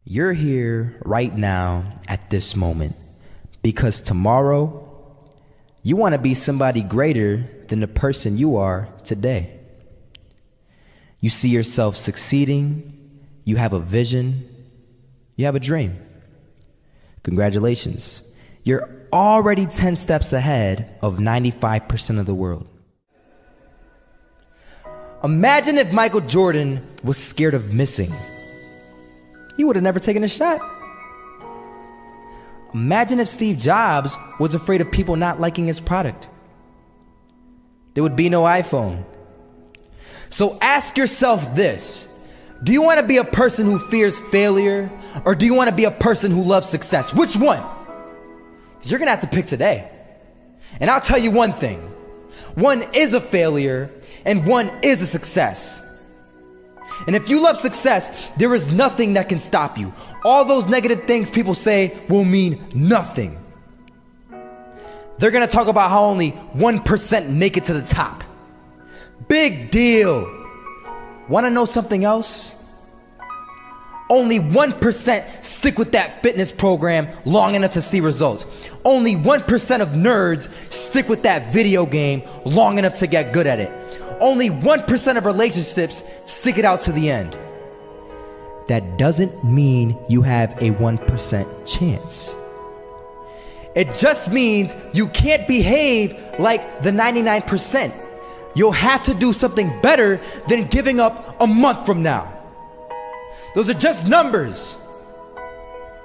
You're here right now at this moment because tomorrow you want to be somebody greater than the person you are today. You see yourself succeeding, you have a vision, you have a dream. Congratulations. You're already 10 steps ahead of 95% of the world. Imagine if Michael Jordan was scared of missing. He would have never taken a shot. Imagine if Steve Jobs was afraid of people not liking his product. There would be no iPhone. So ask yourself this: do you want to be a person who fears failure, or do you want to be a person who loves success? Which one? Because you're going to have to pick today. And I'll tell you one thing: one is a failure and one is a success. And if you love success, there is nothing that can stop you. All those negative things people say will mean nothing. They're gonna talk about how only 1% make it to the top. Big deal. Wanna know something else? Only 1% stick with that fitness program long enough to see results. Only 1% of nerds stick with that video game long enough to get good at it. Only 1% of relationships stick it out to the end. That doesn't mean you have a 1% chance. It just means you can't behave like the 99%. You'll have to do something better than giving up a month from now. Those are just numbers.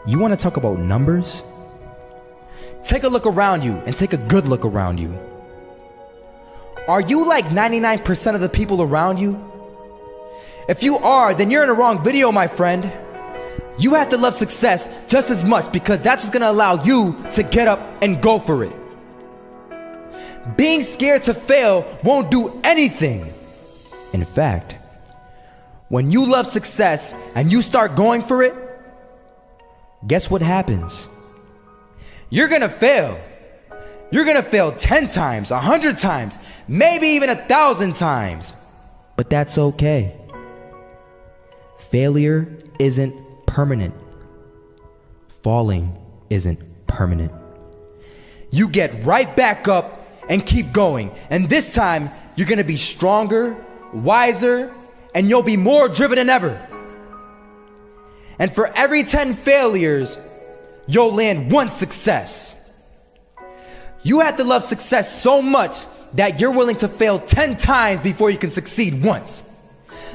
You want to talk about numbers? Take a look around you and take a good look around you. Are you like 99% of the people around you? If you are, then you're in the wrong video, my friend. You have to love success just as much because that's what's gonna allow you to get up and go for it. Being scared to fail won't do anything. In fact, when you love success and you start going for it, guess what happens? You're gonna fail. You're gonna fail 10 times, 100 times, maybe even 1,000 times. But that's okay. Failure isn't permanent. Falling isn't permanent. You get right back up and keep going. And this time, you're gonna be stronger, wiser, and you'll be more driven than ever. And for every 10 failures, you'll land one success. You have to love success so much that you're willing to fail 10 times before you can succeed once.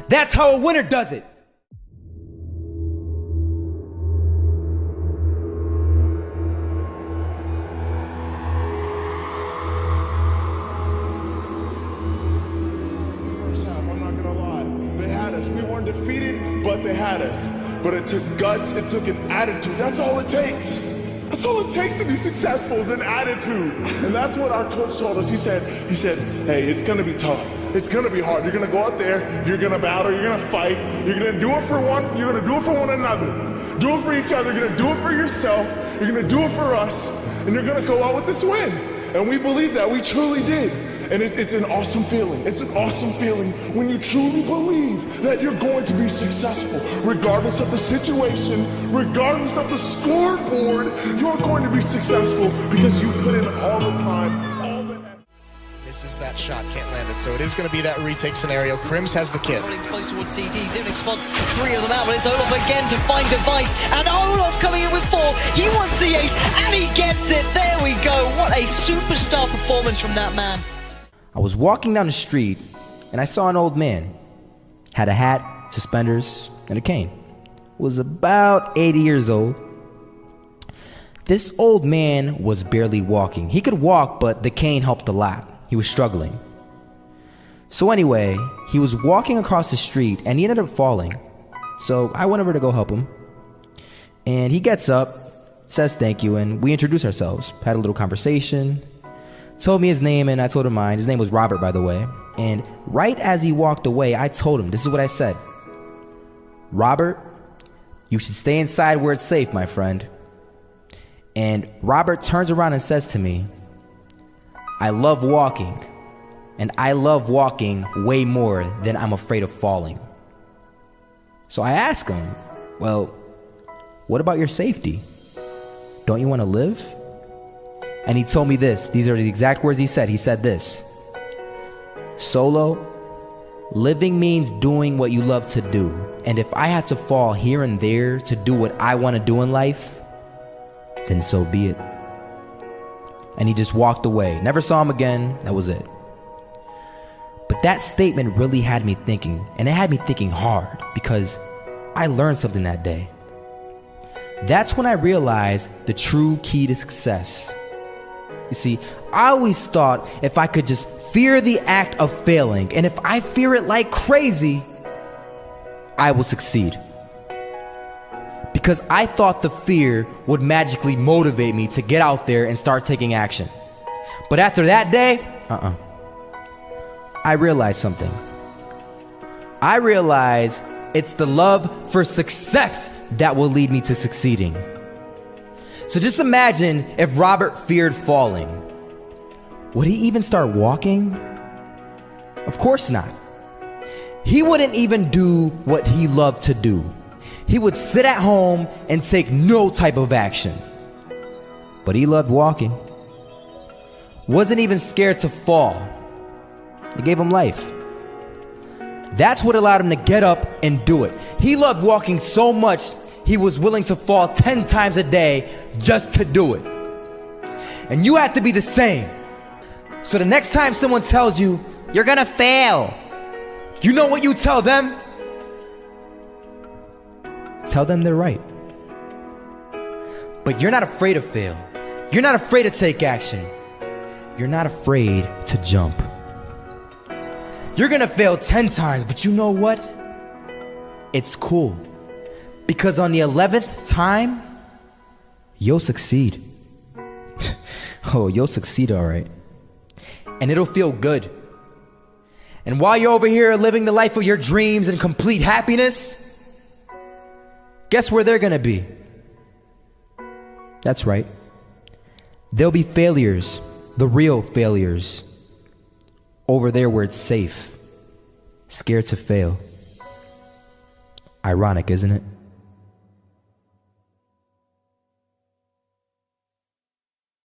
That's how a winner does it. First half, I'm not gonna lie. They had us. We weren't defeated, but they had us. But it took guts, it took an attitude. That's all it takes. That's all it takes to be successful is an attitude. And that's what our coach told us. He said, hey, it's gonna be tough. It's gonna be hard. You're gonna go out there, you're gonna battle, you're gonna fight, you're gonna do it for one, you're gonna do it for one another. Do it for each other, you're gonna do it for yourself, you're gonna do it for us, and you're gonna go out with this win. And we believe that, we truly did. And it's an awesome feeling. It's an awesome feeling when you truly believe that you're going to be successful. Regardless of the situation, regardless of the scoreboard, you're going to be successful because you put in all the time, all the effort. Misses that shot, can't land it. So it is going to be that retake scenario. Crims has the kid. Running close towards CD. Zivnik spots 3 of them out, but it's Olaf again to find device. And Olaf coming in with 4. He wants the ace, and he gets it. There we go. What a superstar performance from that man. I was walking down the street and I saw an old man. Had a hat, suspenders, and a cane. Was about 80 years old. This old man was barely walking. He could walk, but the cane helped a lot. He was struggling. So anyway, he was walking across the street and he ended up falling. So I went over to go help him. And he gets up, says thank you, and we introduced ourselves. Had a little conversation. Told me his name and I told him mine. His name was Robert, by the way. And right as he walked away, I told him, this is what I said. Robert, you should stay inside where it's safe, my friend. And Robert turns around and says to me, I love walking, and I love walking way more than I'm afraid of falling. So I ask him, well, What about your safety? Don't you want to live? And he told me this. These are the exact words he said. He said this: Solo, living means doing what you love to do. And if I had to fall here and there to do what I want to do in life, then so be it. And he just walked away. Never saw him again. That was it. But that statement really had me thinking, and it had me thinking hard, because I learned something that day. That's when I realized the true key to success. You see, I always thought if I could just fear the act of failing, and if I fear it like crazy, I will succeed. Because I thought the fear would magically motivate me to get out there and start taking action. But after that day, I realized something. I realized it's the love for success that will lead me to succeeding. So just imagine if Robert feared falling. Would he even start walking? Of course not. He wouldn't even do what he loved to do. He would sit at home and take no type of action. But he loved walking. Wasn't even scared to fall. It gave him life. That's what allowed him to get up and do it. He loved walking so much, he was willing to fall 10 times a day just to do it. And you have to be the same. So the next time someone tells you, you're gonna fail, you know what you tell them? Tell them they're right. But you're not afraid to fail. You're not afraid to take action. You're not afraid to jump. You're gonna fail 10 times, but you know what? It's cool. Because on the 11th time, you'll succeed. Oh, you'll succeed, all right. And it'll feel good. And while you're over here living the life of your dreams and complete happiness, guess where they're gonna be? That's right. They'll be failures, the real failures, over there where it's safe, scared to fail. Ironic, isn't it?